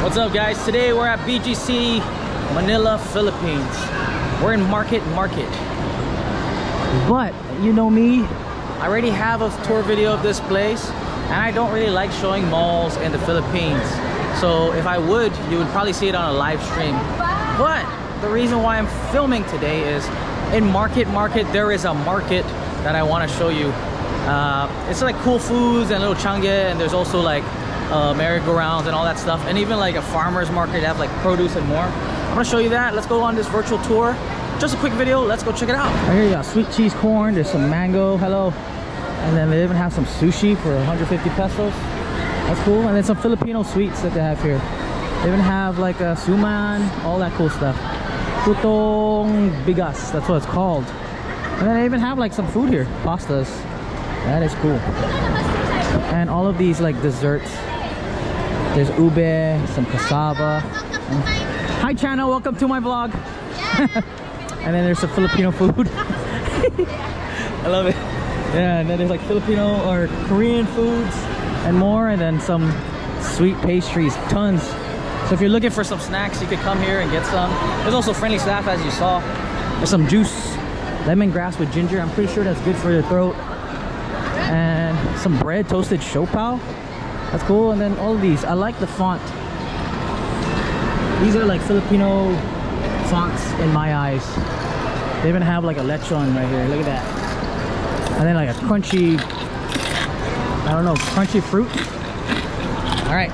What's up, guys? Today we're at BGC Manila Philippines. We're in Market. But you know me, I already have a tour video of this place and I don't really like showing malls in the Philippines. So if I would, you would probably see it on a live stream. But the reason why I'm filming today is in Market. There is a market that I want to show you. It's like cool foods and little change, and there's also like merry-go-rounds and all that stuff, and even like a farmer's market. They have like produce and more. I'm gonna show you that. Let's go on this virtual tour. Just a quick video. Let's go check it out. Right here you got sweet cheese corn. There's some mango. Hello. And then they even have some sushi for 150 pesos. That's cool. And then some Filipino sweets that they have here. They even have like a suman, all that cool stuff. Putong bigas, that's what it's called. And then they even have like some food here, pastas. That is cool. And all of these like desserts. There's ube, some cassava. Hi channel, welcome to my vlog. And then there's some Filipino food. I love it. Yeah, and then there's like Filipino or Korean foods and more, and then some sweet pastries, tons. So if you're looking for some snacks, you could come here and get some. There's also friendly staff, as you saw. There's some juice, lemongrass with ginger. I'm pretty sure that's good for your throat. And some bread, toasted siopao. That's cool. And then all of these, I like the font. These are like Filipino fonts in my eyes. They even have like a lechon right here. Look at that. And then like a crunchy, I don't know, crunchy fruit. All right,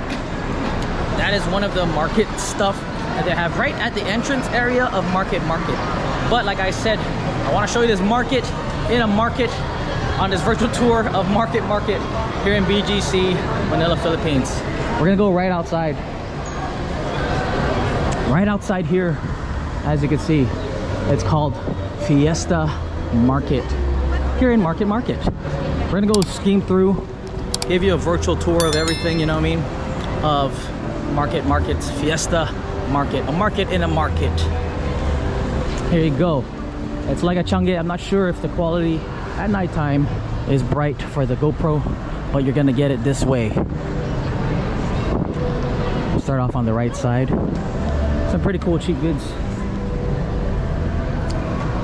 that is one of the market stuff that they have right at the entrance area of Market. But like I said, I want to show you this market in a market on this virtual tour of Market here in BGC Manila, Philippines. We're gonna go right outside. Right outside here, as you can see, it's called Fiesta Market here in Market. We're gonna go scheme through, give you a virtual tour of everything, you know what I mean, of Market's Fiesta Market, a market in a market. Here you go. It's like a change. I'm not sure if the quality at nighttime is bright for the GoPro, but you're gonna get it this way. We'll start off on the right side. Some pretty cool cheap goods.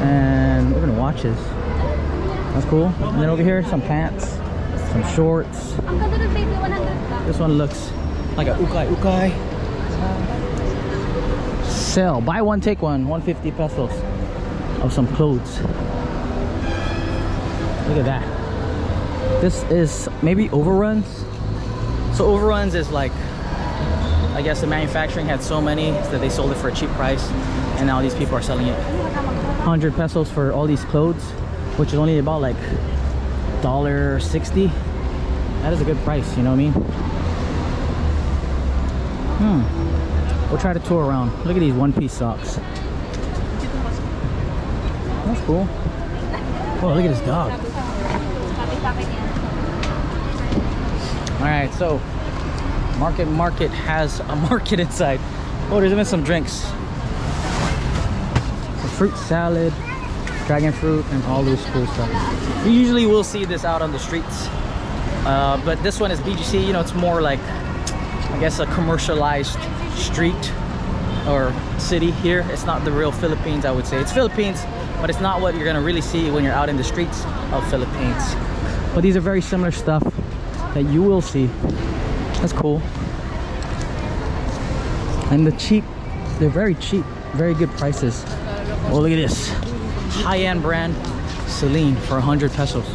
And we're gonna watches. That's cool. And then over here, some pants, some shorts. This one looks like a ukay. Sell, buy one take one, 150 pesos of some clothes. Look at that. This is maybe overruns. So overruns is like, I guess the manufacturing had so many that they sold it for a cheap price, and now these people are selling it 100 pesos for all these clothes, which is only about like $1.60. That is a good price, you know what I mean? We'll try to tour around. Look at these one-piece socks. That's cool. Oh, look at this dog. Alright, so Market has a market inside. Oh, there's even some drinks. Some fruit salad, dragon fruit, and all this cool stuff. You usually will see this out on the streets. But this one is BGC, you know, it's more like, I guess, a commercialized street or city here. It's not the real Philippines, I would say. It's Philippines, but it's not what you're gonna really see when you're out in the streets of Philippines. But these are very similar stuff that you will see. That's cool. And they're very cheap, very good prices. Oh, look at this high-end brand Celine for 100 pesos.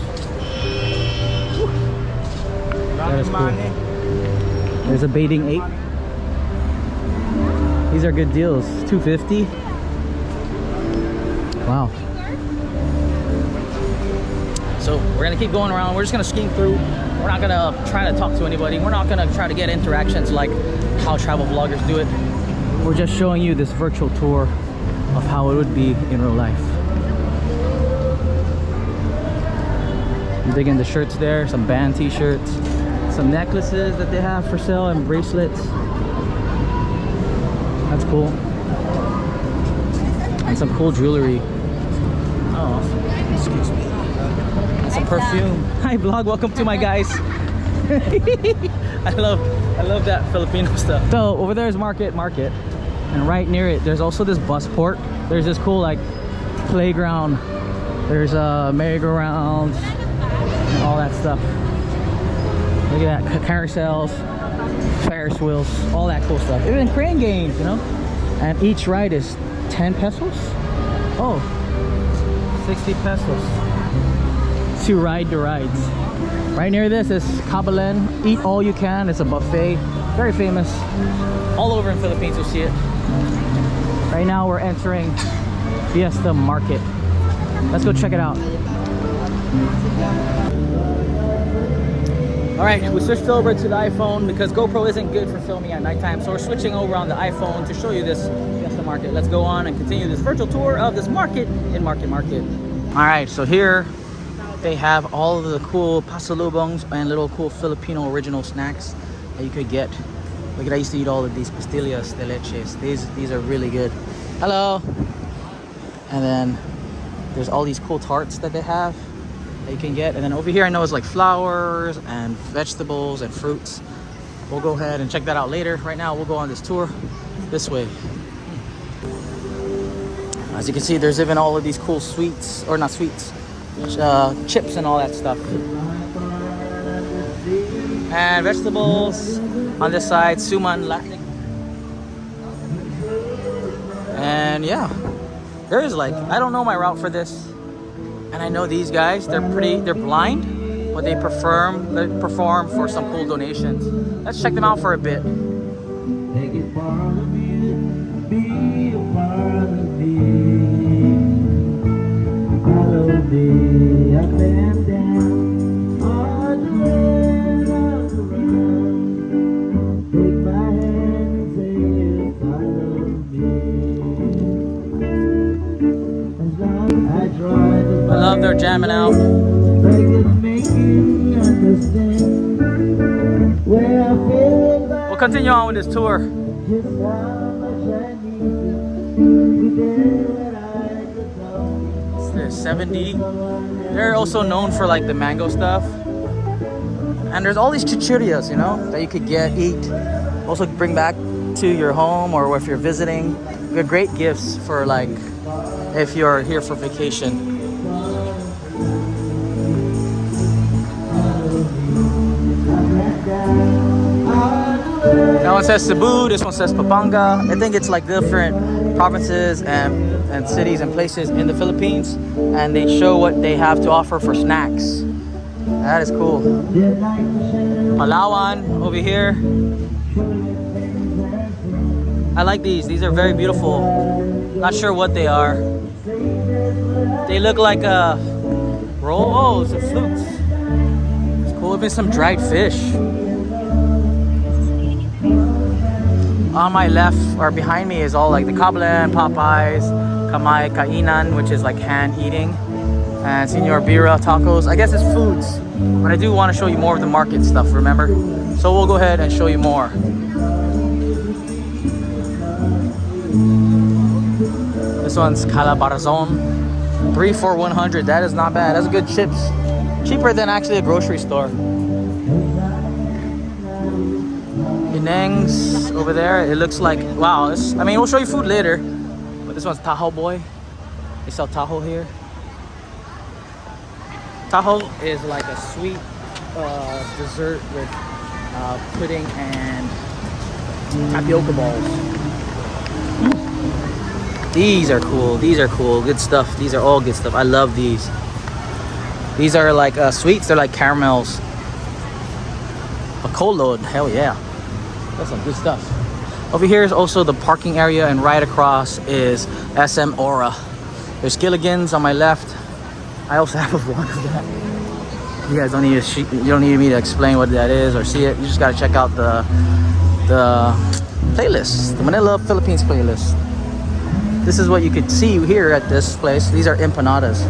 That is cool. There's a Bathing 8. These are good deals. 250. Wow. So we're gonna keep going around. We're just gonna scheme through. We're not gonna try to talk to anybody. We're not gonna try to get interactions like how travel vloggers do it. We're just showing you this virtual tour of how it would be in real life. I'm digging the shirts there, some band t-shirts, some necklaces that they have for sale, and bracelets. That's cool. And some cool jewelry. Oh, excuse me. And some perfume. Hi vlog, welcome to my guys. I love that Filipino stuff. So over there is market, and right near it there's also this bus port. There's this cool like playground. There's merry-go-rounds and all that stuff. Look at that, carousels, Ferris wheels, all that cool stuff. Even crane games, you know. And each ride is 10 pesos. Oh, 60 pesos to ride the rides. Right near this is Kabalan, eat all you can. It's a buffet, very famous. All over in Philippines you'll see it. Right now we're entering Fiesta Market. Let's go check it out. Alright, we switched over to the iPhone because GoPro isn't good for filming at nighttime, so we're switching over on the iPhone to show you this Fiesta Market. Let's go on and continue this virtual tour of this market in Market. Alright, so here they have all of the cool pasalubongs and little cool Filipino original snacks that you could get. Look at, I used to eat all of these pastillas de leches. These are really good. Hello! And then there's all these cool tarts that they have that you can get. And then over here I know it's like flowers and vegetables and fruits. We'll go ahead and check that out later. Right now we'll go on this tour this way. As you can see, there's even all of these cool sweets, or not sweets, chips and all that stuff. And vegetables on this side, suman latik. And yeah, there is like, I don't know my route for this. And I know these guys, they're blind, but they perform for some cool donations. Let's check them out for a bit. Take it part of you, be a part of me. Follow me up and down, all the way around the round. Take my hand and say, follow me. I try to, I love their jamming out. We'll continue on with this tour. There's 70. They're also known for like the mango stuff. And there's all these chichirias, you know, that you could eat. Also bring back to your home or if you're visiting. They're great gifts for like if you're here for vacation. That one says Cebu, this one says Pampanga. I think it's like different provinces and cities and places in the Philippines, and they show what they have to offer for snacks. That is cool. Palawan over here. I like these are very beautiful. Not sure what they are. They look like a roll. Oh, it's a flute. It's cool. Even some dried fish. On my left or behind me is all like the Kablan, Popeyes, Kamay Kainan, which is like hand eating, and Senor Bira tacos. I guess it's foods, but I do want to show you more of the market stuff, remember? So we'll go ahead and show you more. This one's Calabarzon, 3 for 100. That is not bad. That's good chips. Cheaper than actually a grocery store. Penang's over there. It looks like, wow. I mean, we'll show you food later. But this one's Taho Boy. They sell Taho here. Taho is like a sweet dessert with pudding and tapioca balls. These are cool. These are cool. Good stuff. These are all good stuff. I love these. These are like sweets. They're like caramels. Bacolod. Hell yeah. That's some good stuff. Over here is also the parking area, and right across is SM Aura. There's Gilligan's on my left. I also have a vlog of that. You guys don't need to, you don't need me to explain what that is or see it. You just gotta check out the playlist, the Manila Philippines playlist. This is what you could see here at this place. These are empanadas.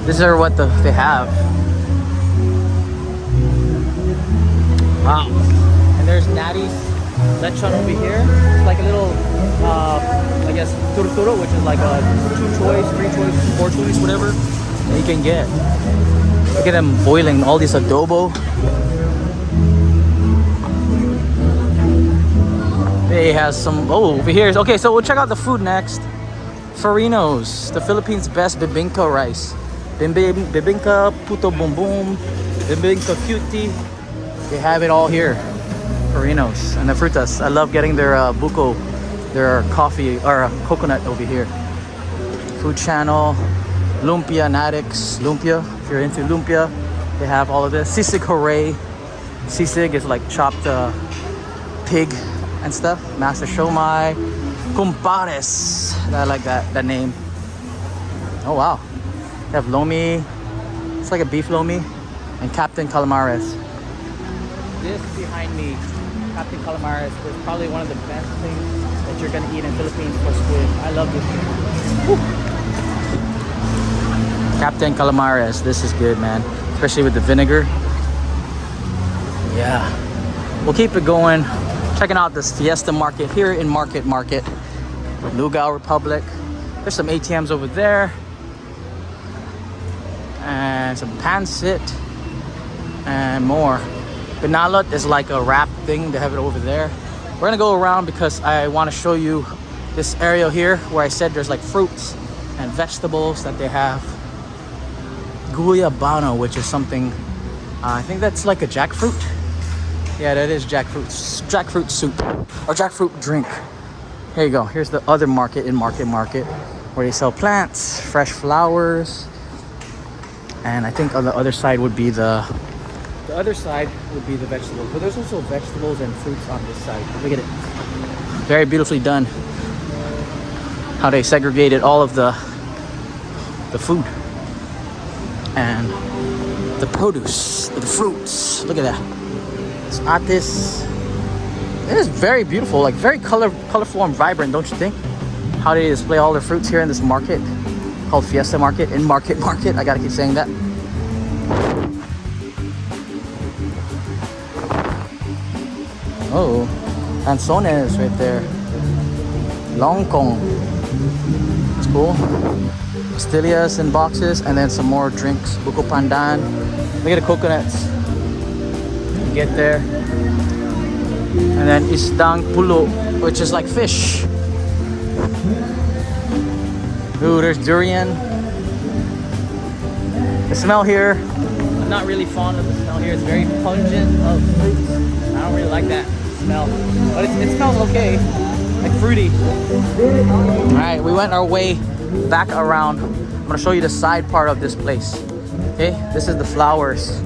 These are what they have. Wow. And there's Natty's lechon over here. It's like a little, I guess, turturo, which is like a 2 choice, 3 choice, 4 choice, whatever that you can get. Look at them boiling all this adobo. They has some, oh, over here. Okay, so we'll check out the food next. Farino's, the Philippines' best bibingka rice. Bibingka, puto bumbum, bibingka cutie. They have it all here. Farino's and the frutas. I love getting their buko, their coffee or coconut over here. Food channel, lumpia natics, lumpia. If you're into lumpia, they have all of this. Sisig hooray. Sisig is like chopped pig and stuff. Master Shomai, Kumpares. I like that name. Oh wow. They have lomi. It's like a beef lomi. And Captain Calamares. This behind me, Captain Calamares, is probably one of the best things that you're gonna eat in Philippines for squid. I love this thing. Woo. Captain Calamares, this is good, man. Especially with the vinegar. Yeah. We'll keep it going. Checking out this Fiesta Market here in Market, Lugao Republic. There's some ATMs over there. And some pancit. And more. Binalot is like a wrap thing. They have it over there. We're gonna go around because I want to show you this area here where I said there's like fruits and vegetables that they have. Guyabano, which is something, I think that's like a jackfruit. Yeah, that is jackfruit soup or jackfruit drink. Here you go. Here's the other market in Market where they sell plants, fresh flowers, and I think on the other side would be the vegetables. But there's also vegetables and fruits on this side. Look at it. Very beautifully done. How they segregated all of the food and the produce, the fruits. Look at that. It's atis. It is very beautiful, like very colorful and vibrant, don't you think? How they display all their fruits here in this market called Fiesta Market in Market. I gotta keep saying that. Oh, Anzones right there. Longkong. It's cool. Pastillas in boxes, and then some more drinks. Buko pandan. Look at the coconuts. You get there. And then isdang pulo, which is like fish. Ooh, there's durian. The smell here, I'm not really fond of the smell here. It's very pungent of fruits. I don't really like that smell, but it smells okay, like fruity. All right, we went our way back around. I'm gonna show you the side part of this place. Okay, this is the flowers.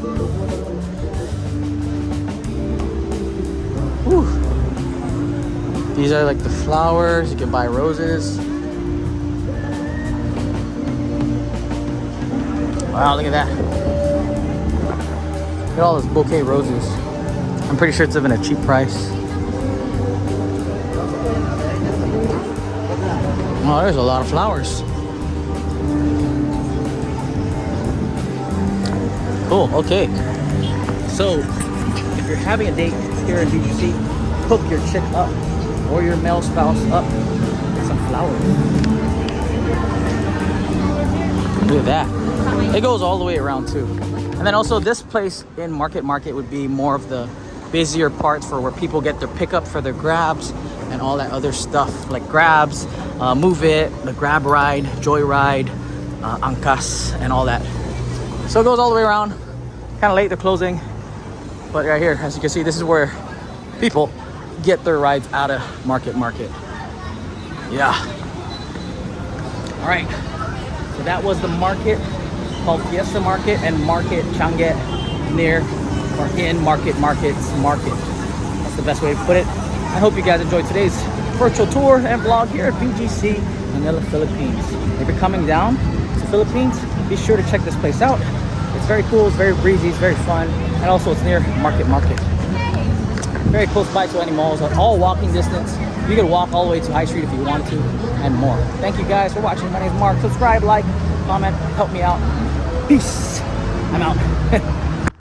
Whew. These are like the flowers. You can buy roses. Wow, look at that. Look at all those bouquet roses. I'm pretty sure it's even a cheap price. Oh, there's a lot of flowers. Cool, okay. So, if you're having a date here in BGC, hook your chick up or your male spouse up with some flowers. Look at that. It goes all the way around too. And then also this place in Market would be more of the busier parts for where people get their pickup for their grabs and all that other stuff like grabs, move it, the grab ride, joyride, angkas, and all that. So it goes all the way around. Kind of late, they're closing. But right here, as you can see, this is where people get their rides out of Market. Yeah. All right. So that was the market called Fiesta Market and Market Changet near or in Market. That's the best way to put it. I hope you guys enjoyed today's virtual tour and vlog here at BGC Manila Philippines. If you're coming down to Philippines, be sure to check this place out. It's very cool, it's very breezy, it's very fun, and also it's near Market. Very close by to any malls, all walking distance. You can walk all the way to High Street if you want to, and more. Thank you guys for watching. My name is Mark. Subscribe, like, comment, help me out. Peace. I'm out.